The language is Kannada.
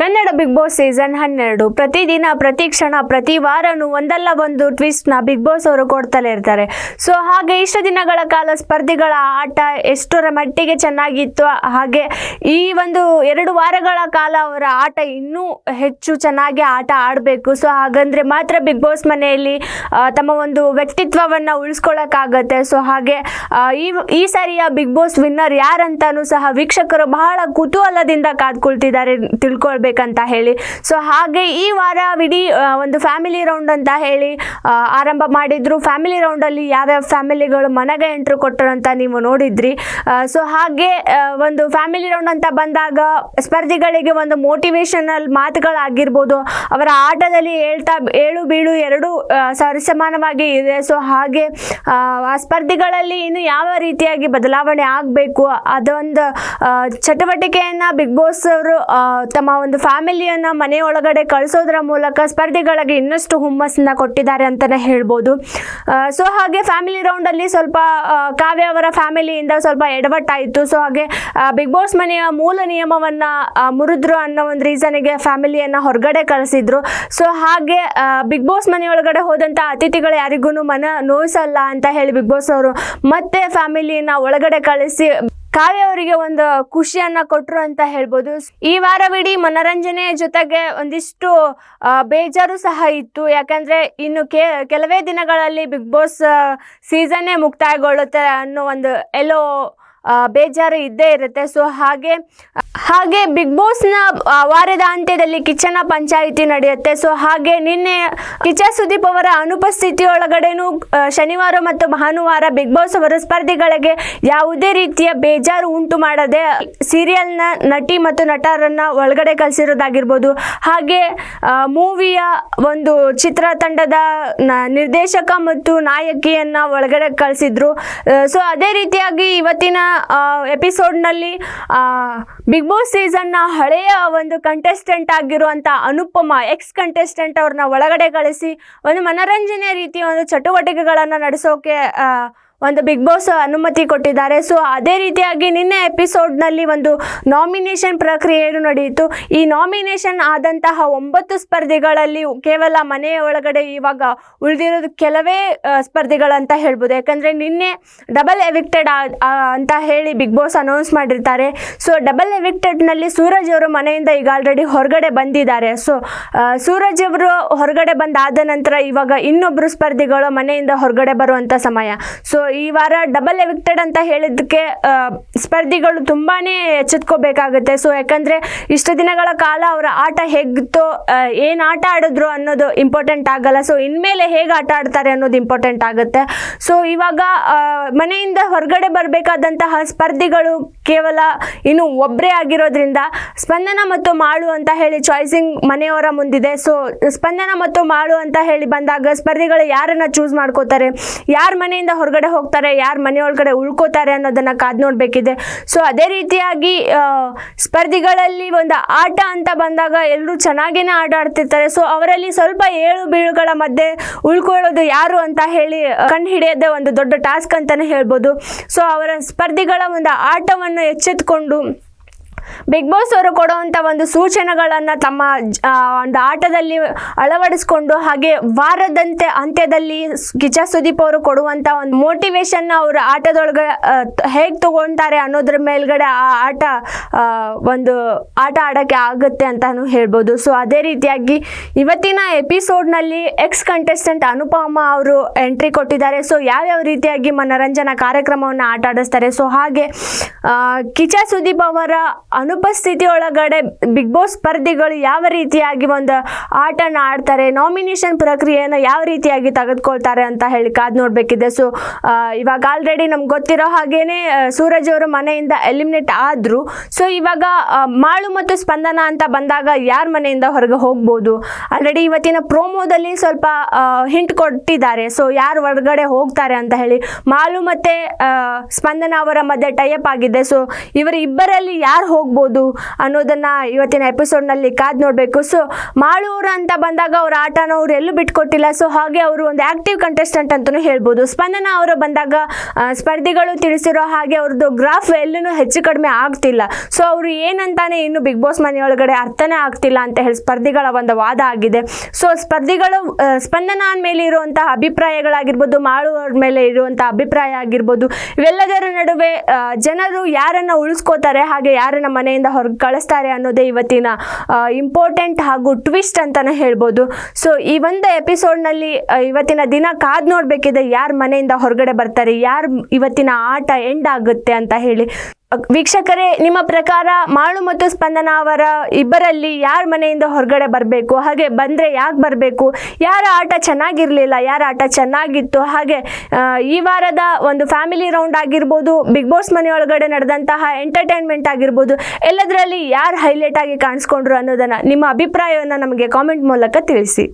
ಕನ್ನಡ ಬಿಗ್ ಬಾಸ್ ಸೀಸನ್ 12 ಪ್ರತಿದಿನ ಪ್ರತಿ ಕ್ಷಣ ಪ್ರತಿ ವಾರನೂ ಒಂದಲ್ಲ ಒಂದು ಟ್ವಿಸ್ಟ್ನ ಬಿಗ್ ಬಾಸ್ ಅವರು ಕೊಡ್ತಲೇ ಇರ್ತಾರೆ. ಸೊ ಹಾಗೆ ಇಷ್ಟು ದಿನಗಳ ಕಾಲ ಸ್ಪರ್ಧಿಗಳ ಆಟ ಎಷ್ಟರ ಮಟ್ಟಿಗೆ ಚೆನ್ನಾಗಿತ್ತು, ಹಾಗೆ ಈ ಒಂದು 2 ವಾರಗಳ ಕಾಲ ಅವರ ಆಟ ಇನ್ನೂ ಹೆಚ್ಚು ಚೆನ್ನಾಗಿ ಆಟ ಆಡಬೇಕು. ಸೊ ಹಾಗಂದ್ರೆ ಮಾತ್ರ ಬಿಗ್ ಬಾಸ್ ಮನೆಯಲ್ಲಿ ತಮ್ಮ ಒಂದು ವ್ಯಕ್ತಿತ್ವವನ್ನು ಉಳಿಸ್ಕೊಳ್ಳೋಕ್ಕಾಗತ್ತೆ. ಸೊ ಹಾಗೆ ಈ ಸಾರಿಯ ಬಿಗ್ ಬಾಸ್ ವಿನ್ನರ್ ಯಾರಂತಾನೂ ಸಹ ವೀಕ್ಷಕರು ಬಹಳ ಕುತೂಹಲದಿಂದ ಕಾದ್ಕೊಳ್ತಿದ್ದಾರೆ ತಿಳ್ಕೊಳ್ಬೇಕಂತ ಹೇಳಿ. ಸೊ ಹಾಗೆ ಈ ವಾರ ಇಡೀ ಒಂದು ಫ್ಯಾಮಿಲಿ ರೌಂಡ್ ಅಂತ ಹೇಳಿ ಆರಂಭ ಮಾಡಿದ್ರು. ಫ್ಯಾಮಿಲಿ ರೌಂಡಲ್ಲಿ ಯಾವ್ಯಾವ ಫ್ಯಾಮಿಲಿಗಳು ಮನೆಗೆ ಎಂಟ್ರಿ ಕೊಟ್ಟರು ಅಂತ ನೀವು ನೋಡಿದ್ರಿ. ಸೊ ಹಾಗೆ ಒಂದು ಫ್ಯಾಮಿಲಿ ರೌಂಡ್ ಅಂತ ಬಂದಾಗ ಸ್ಪರ್ಧಿಗಳಿಗೆ ಒಂದು ಮೋಟಿವೇಶನಲ್ ಮಾತುಗಳಾಗಿರ್ಬೋದು, ಅವರ ಆಟದಲ್ಲಿ ಏಳು ಬೀಳು ಎರಡು ಸರಿಸಮಾನವಾಗಿ ಇದೆ. ಸೊ ಹಾಗೆ ಆ ಸ್ಪರ್ಧಿಗಳಲ್ಲಿ ಇನ್ನು ಯಾವ ರೀತಿಯಾಗಿ ಬದಲಾವಣೆ ಆಗಬೇಕು ಅದೊಂದು ಚಟುವಟಿಕೆಯನ್ನು ಬಿಗ್ ಬಾಸ್ ಅವರು ತಮ್ಮ ಒಂದು ಫ್ಯಾಮಿಲಿಯನ್ನು ಮನೆಯೊಳಗಡೆ ಕಳಿಸೋದ್ರ ಮೂಲಕ ಸ್ಪರ್ಧಿಗಳಿಗೆ ಇನ್ನಷ್ಟು ಹುಮ್ಮಸ್ಸನ್ನ ಕೊಟ್ಟಿದ್ದಾರೆ ಅಂತಲೇ ಹೇಳ್ಬೋದು. ಸೊ ಹಾಗೆ ಫ್ಯಾಮಿಲಿ ರೌಂಡಲ್ಲಿ ಸ್ವಲ್ಪ ಕಾವ್ಯ ಅವರ ಫ್ಯಾಮಿಲಿಯಿಂದ ಸ್ವಲ್ಪ ಎಡವಟ್ಟಾಯಿತು. ಸೊ ಹಾಗೆ ಬಿಗ್ ಬಾಸ್ ಮನೆಯ ಮೂಲ ನಿಯಮವನ್ನು ಮುರಿದ್ರು ಅನ್ನೋ ಒಂದು ರೀಸನ್ಗೆ ಫ್ಯಾಮಿಲಿಯನ್ನು ಹೊರಗಡೆ ಕಳಿಸಿದ್ರು. ಸೊ ಹಾಗೆ ಬಿಗ್ ಬಾಸ್ ಮನೆಯೊಳಗಡೆ ಹೋದಂಥ ಅತಿಥಿಗಳು ಯಾರಿಗೂ ಮನ ನೋಯಿಸಲ್ಲ ಅಂತ ಹೇಳಿ ಬಿಗ್ ಬಾಸ್ ಅವರು ಮತ್ತೆ ಫ್ಯಾಮಿಲಿಯನ್ನು ಒಳಗಡೆ ಕಳಿಸಿ ಕಾವ್ಯ ಅವರಿಗೆ ಒಂದು ಖುಷಿಯನ್ನ ಕೊಟ್ಟರು ಅಂತ ಹೇಳ್ಬೋದು. ಈ ವಾರವಿಡೀ ಮನರಂಜನೆ ಜೊತೆಗೆ ಒಂದಿಷ್ಟು ಬೇಜಾರು ಸಹ ಇತ್ತು. ಯಾಕಂದ್ರೆ ಇನ್ನು ಕೆಲವೇ ದಿನಗಳಲ್ಲಿ ಬಿಗ್ ಬಾಸ್ ಸೀಸನ್ನೇ ಮುಕ್ತಾಯಗೊಳ್ಳುತ್ತೆ ಅನ್ನೋ ಒಂದು ಎಲ್ಲೋ ಬೇಜಾರು ಇದ್ದೇ ಇರುತ್ತೆ. ಸೊ ಹಾಗೆ ಬಿಗ್ ಬಾಸ್ನ ವಾರದ ಅಂತ್ಯದಲ್ಲಿ ಕಿಚ್ಚನ ಪಂಚಾಯಿತಿ ನಡೆಯುತ್ತೆ. ಸೊ ಹಾಗೆ ನಿನ್ನೆ ಕಿಚ್ಚ ಸುದೀಪ್ ಅವರ ಅನುಪಸ್ಥಿತಿಯೊಳಗಡೆನೂ ಶನಿವಾರ ಮತ್ತು ಭಾನುವಾರ ಬಿಗ್ ಬಾಸ್ ಅವರ ಸ್ಪರ್ಧಿಗಳಿಗೆ ಯಾವುದೇ ರೀತಿಯ ಬೇಜಾರು ಉಂಟು ಮಾಡದೆ ಸೀರಿಯಲ್ನ ನಟಿ ಮತ್ತು ನಟರನ್ನ ಒಳಗಡೆ ಕಳಿಸಿರೋದಾಗಿರ್ಬೋದು, ಹಾಗೆ ಮೂವಿಯ ಒಂದು ಚಿತ್ರತಂಡದ ನಿರ್ದೇಶಕ ಮತ್ತು ನಾಯಕಿಯನ್ನ ಒಳಗಡೆ ಕಳಿಸಿದ್ರು. ಸೊ ಅದೇ ರೀತಿಯಾಗಿ ಇವತ್ತಿನ ಎಪಿಸೋಡ್ನಲ್ಲಿ ಬಿಗ್ ಬಾಸ್ ಸೀಸನ್ನ ಹಳೆಯ ಒಂದು ಕಂಟೆಸ್ಟೆಂಟ್ ಆಗಿರುವಂಥ ಅನುಪಮ ಎಕ್ಸ್ ಕಂಟೆಸ್ಟೆಂಟ್ ಅವ್ರನ್ನ ಒಳಗಡೆ ಕಳಿಸಿ ಒಂದು ಮನರಂಜನೆ ರೀತಿಯ ಒಂದು ಚಟುವಟಿಕೆಗಳನ್ನು ನಡೆಸೋಕೆ ಒಂದು ಬಿಗ್ ಬಾಸ್ ಅನುಮತಿ ಕೊಟ್ಟಿದ್ದಾರೆ. ಸೊ ಅದೇ ರೀತಿಯಾಗಿ ನಿನ್ನೆ ಎಪಿಸೋಡ್ನಲ್ಲಿ ಒಂದು ನಾಮಿನೇಷನ್ ಪ್ರಕ್ರಿಯೆಯೂ ನಡೆಯಿತು. ಈ ನಾಮಿನೇಷನ್ ಆದಂತಹ 9 ಸ್ಪರ್ಧಿಗಳಲ್ಲಿ ಕೇವಲ ಮನೆಯ ಒಳಗಡೆ ಇವಾಗ ಉಳಿದಿರೋದು ಕೆಲವೇ ಸ್ಪರ್ಧಿಗಳಂತ ಹೇಳ್ಬೋದು. ಯಾಕಂದರೆ ನಿನ್ನೆ ಡಬಲ್ ಎವಿಕ್ಟೆಡ್ ಅಂತ ಹೇಳಿ ಬಿಗ್ ಬಾಸ್ ಅನೌನ್ಸ್ ಮಾಡಿರ್ತಾರೆ. ಸೊ ಡಬಲ್ ಎವಿಕ್ಟೆಡ್ನಲ್ಲಿ ಸೂರಜ್ ಅವರು ಮನೆಯಿಂದ ಈಗ ಆಲ್ರೆಡಿ ಹೊರಗಡೆ ಬಂದಿದ್ದಾರೆ. ಸೊ ಸೂರಜ್ ಅವರು ಹೊರಗಡೆ ಬಂದಾದ ನಂತರ ಇವಾಗ ಇನ್ನೊಬ್ಬರು ಸ್ಪರ್ಧಿಗಳು ಮನೆಯಿಂದ ಹೊರಗಡೆ ಬರುವಂಥ ಸಮಯ. ಸೊ ಈ ವಾರ ಡಬಲ್ ಎವಿಕ್ಟೆಡ್ ಅಂತ ಹೇಳಿದ್ದಕ್ಕೆ ಸ್ಪರ್ಧಿಗಳು ತುಂಬಾನೇ ಎಚ್ಚೆತ್ಕೋಬೇಕಾಗುತ್ತೆ. ಸೊ ಯಾಕಂದ್ರೆ ಇಷ್ಟು ದಿನಗಳ ಕಾಲ ಅವರ ಆಟ ಹೇಗಿತ್ತೋ, ಏನು ಆಟ ಆಡಿದ್ರು ಅನ್ನೋದು ಇಂಪಾರ್ಟೆಂಟ್ ಆಗಲ್ಲ. ಸೊ ಇನ್ಮೇಲೆ ಹೇಗೆ ಆಟ ಆಡ್ತಾರೆ ಅನ್ನೋದು ಇಂಪಾರ್ಟೆಂಟ್ ಆಗುತ್ತೆ. ಸೊ ಇವಾಗ ಮನೆಯಿಂದ ಹೊರಗಡೆ ಬರಬೇಕಾದಂತಹ ಸ್ಪರ್ಧಿಗಳು ಕೇವಲ ಇನ್ನು ಒಬ್ಬರೇ ಆಗಿರೋದ್ರಿಂದ ಸ್ಪಂದನ ಮತ್ತು ಮಾಳು ಅಂತ ಹೇಳಿ ಚಾಯ್ಸಿಂಗ್ ಮನೆಯವರ ಮುಂದಿದೆ. ಸೊ ಸ್ಪಂದನ ಮತ್ತು ಮಾಳು ಅಂತ ಹೇಳಿ ಬಂದಾಗ ಸ್ಪರ್ಧಿಗಳು ಯಾರನ್ನ ಚೂಸ್ ಮಾಡ್ಕೋತಾರೆ, ಯಾರ ಮನೆಯಿಂದ ಹೊರಗಡೆ ಹೋಗ್ತಾರೆ, ಯಾರು ಮನೆಯೊಳಗಡೆ ಉಳ್ಕೋತಾರೆ ಅನ್ನೋದನ್ನ ಕಾದ್ ನೋಡ್ಬೇಕಿದೆ. ಸೊ ಅದೇ ರೀತಿಯಾಗಿ ಸ್ಪರ್ಧಿಗಳಲ್ಲಿ ಒಂದು ಆಟ ಅಂತ ಬಂದಾಗ ಎಲ್ಲರೂ ಚೆನ್ನಾಗೇನೆ ಆಟ ಆಡ್ತಿರ್ತಾರೆ. ಸೊ ಅವರಲ್ಲಿ ಸ್ವಲ್ಪ ಏಳು ಬೀಳುಗಳ ಮಧ್ಯೆ ಉಳ್ಕೊಳ್ಳೋದು ಯಾರು ಅಂತ ಹೇಳಿ ಕಂಡು ಹಿಡಿಯೋದೇ ಒಂದು ದೊಡ್ಡ ಟಾಸ್ಕ್ ಅಂತಾನೆ ಹೇಳ್ಬೋದು. ಸೊ ಅವರ ಸ್ಪರ್ಧಿಗಳ ಒಂದು ಆಟವನ್ನು ಎಚ್ಚೆತ್ಕೊಂಡು ಬಿಗ್ ಬಾಸ್ ಅವರು ಕೊಡುವಂಥ ಒಂದು ಸೂಚನೆಗಳನ್ನು ತಮ್ಮ ಒಂದು ಆಟದಲ್ಲಿ ಅಳವಡಿಸ್ಕೊಂಡು, ಹಾಗೆ ವಾರದಂತೆ ಅಂತ್ಯದಲ್ಲಿ ಕಿಚ್ಚ ಸುದೀಪ್ ಅವರು ಕೊಡುವಂಥ ಒಂದು ಮೋಟಿವೇಶನ್ನ ಅವರು ಆಟದೊಳಗೆ ಹೇಗೆ ತಗೊಳ್ತಾರೆ ಅನ್ನೋದ್ರ ಮೇಲ್ಗಡೆ ಆ ಆಟ ಆಡೋಕ್ಕೆ ಆಗುತ್ತೆ ಅಂತಾನು ಹೇಳ್ಬೋದು. ಸೊ ಅದೇ ರೀತಿಯಾಗಿ ಇವತ್ತಿನ ಎಪಿಸೋಡ್ನಲ್ಲಿ ಎಕ್ಸ್ ಕಂಟೆಸ್ಟೆಂಟ್ ಅನುಪಮ ಅವರು ಎಂಟ್ರಿ ಕೊಟ್ಟಿದ್ದಾರೆ. ಸೊ ಯಾವ್ಯಾವ ರೀತಿಯಾಗಿ ಮನರಂಜನಾ ಕಾರ್ಯಕ್ರಮವನ್ನು ಆಟ ಆಡಿಸ್ತಾರೆ, ಸೊ ಹಾಗೆ ಕಿಚ್ಚ ಸುದೀಪ್ ಅವರ ಅನುಪಸ್ಥಿತಿ ಒಳಗಡೆ ಬಿಗ್ ಬಾಸ್ ಸ್ಪರ್ಧಿಗಳು ಯಾವ ರೀತಿಯಾಗಿ ಒಂದು ಆಟನ ಆಡ್ತಾರೆ, ನಾಮಿನೇಷನ್ ಪ್ರಕ್ರಿಯೆಯನ್ನು ಯಾವ ರೀತಿಯಾಗಿ ತೆಗೆದುಕೊಳ್ತಾರೆ ಅಂತ ಹೇಳಿ ಕಾದ್ ನೋಡಬೇಕಿದೆ. ಸೊ ಇವಾಗ ಆಲ್ರೆಡಿ ನಮ್ಗೆ ಗೊತ್ತಿರೋ ಹಾಗೇನೆ ಸೂರಜ್ ಅವರು ಮನೆಯಿಂದ ಎಲಿಮಿನೇಟ್ ಆದ್ರು. ಸೊ ಇವಾಗ ಮಾಳು ಮತ್ತು ಸ್ಪಂದನ ಅಂತ ಬಂದಾಗ ಯಾರ ಮನೆಯಿಂದ ಹೊರಗೆ ಹೋಗ್ಬೋದು, ಆಲ್ರೆಡಿ ಇವತ್ತಿನ ಪ್ರೋಮೋದಲ್ಲಿ ಸ್ವಲ್ಪ ಹಿಂಟ್ ಕೊಟ್ಟಿದ್ದಾರೆ. ಸೊ ಯಾರು ಹೊರಗಡೆ ಹೋಗ್ತಾರೆ ಅಂತ ಹೇಳಿ ಮಾಳು ಮತ್ತೆ ಸ್ಪಂದನ ಅವರ ಮಧ್ಯೆ ಟೈಅಪ್ ಆಗಿದೆ. ಸೊ ಇವರಿಬ್ಬರಲ್ಲಿ ಯಾರು ಹೋಗ್ಬೋದು ಅನ್ನೋದನ್ನು ಇವತ್ತಿನ ಎಪಿಸೋಡ್ನಲ್ಲಿ ಕಾದು ನೋಡಬೇಕು. ಸೊ ಮಾಳೂರು ಅಂತ ಬಂದಾಗ ಅವ್ರ ಆಟನ ಅವ್ರು ಎಲ್ಲೂ ಬಿಟ್ಕೊಟ್ಟಿಲ್ಲ. ಸೊ ಹಾಗೆ ಅವರು ಒಂದು ಆ್ಯಕ್ಟಿವ್ ಕಂಟೆಸ್ಟೆಂಟ್ ಅಂತಲೂ ಹೇಳ್ಬೋದು. ಸ್ಪಂದನ ಅವರು ಬಂದಾಗ ಸ್ಪರ್ಧಿಗಳು ತಿಳಿಸಿರೋ ಹಾಗೆ ಅವ್ರದ್ದು ಗ್ರಾಫ್ ಎಲ್ಲೂ ಹೆಚ್ಚು ಕಡಿಮೆ ಆಗ್ತಿಲ್ಲ. ಸೊ ಅವರು ಏನಂತಾನೆ ಇನ್ನು ಬಿಗ್ ಬಾಸ್ ಮನೆಯೊಳಗಡೆ ಅರ್ಥನೇ ಆಗ್ತಿಲ್ಲ ಅಂತ ಹೇಳಿ ಸ್ಪರ್ಧಿಗಳ ಒಂದು ವಾದ ಆಗಿದೆ. ಸೊ ಸ್ಪರ್ಧಿಗಳು ಸ್ಪಂದನ ಮೇಲೆ ಇರುವಂತಹ ಅಭಿಪ್ರಾಯಗಳಾಗಿರ್ಬೋದು, ಮಾಳೂರ ಮೇಲೆ ಇರುವಂತಹ ಅಭಿಪ್ರಾಯ ಆಗಿರ್ಬೋದು, ಇವೆಲ್ಲದರ ನಡುವೆ ಜನರು ಯಾರನ್ನ ಉಳಿಸ್ಕೋತಾರೆ ಹಾಗೆ ಯಾರನ್ನ ಮನೆಯಿಂದ ಹೊರಗೆ ಕಳಿಸ್ತಾರೆ ಅನ್ನೋದೇ ಇವತ್ತಿನ ಇಂಪಾರ್ಟೆಂಟ್ ಹಾಗೂ ಟ್ವಿಸ್ಟ್ ಅಂತಾನೆ ಹೇಳ್ಬೋದು. ಸೊ ಈ ಒಂದು ಎಪಿಸೋಡ್ನಲ್ಲಿ ಇವತ್ತಿನ ದಿನ ಕಾದು ನೋಡಬೇಕಿದೆ ಯಾರು ಮನೆಯಿಂದ ಹೊರಗಡೆ ಬರ್ತಾರೆ, ಯಾರು ಇವತ್ತಿನ ಆಟ ಎಂಡ್ ಆಗುತ್ತೆ ಅಂತ ಹೇಳಿ. ವೀಕ್ಷಕರೇ, ನಿಮ್ಮ ಪ್ರಕಾರ ಮಾಳು ಮತ್ತು ಸ್ಪಂದನ ಅವರ ಇಬ್ಬರಲ್ಲಿ ಯಾರ ಮನೆಯಿಂದ ಹೊರಗಡೆ ಬರಬೇಕು, ಹಾಗೆ ಬಂದರೆ ಯಾಕೆ ಬರಬೇಕು, ಯಾರ ಆಟ ಚೆನ್ನಾಗಿರಲಿಲ್ಲ, ಯಾರ ಆಟ ಚೆನ್ನಾಗಿತ್ತು, ಹಾಗೆ ಈ ವಾರದ ಒಂದು ಫ್ಯಾಮಿಲಿ ರೌಂಡ್ ಆಗಿರ್ಬೋದು, ಬಿಗ್ ಬಾಸ್ ಮನೆಯೊಳಗಡೆ ನಡೆದಂತಹ ಎಂಟರ್ಟೈನ್ಮೆಂಟ್ ಆಗಿರ್ಬೋದು, ಎಲ್ಲದರಲ್ಲಿ ಯಾರು ಹೈಲೈಟ್ ಆಗಿ ಕಾಣಿಸ್ಕೊಂಡ್ರು ಅನ್ನೋದನ್ನು ನಿಮ್ಮ ಅಭಿಪ್ರಾಯವನ್ನು ನಮಗೆ ಕಾಮೆಂಟ್ ಮೂಲಕ ತಿಳಿಸಿ.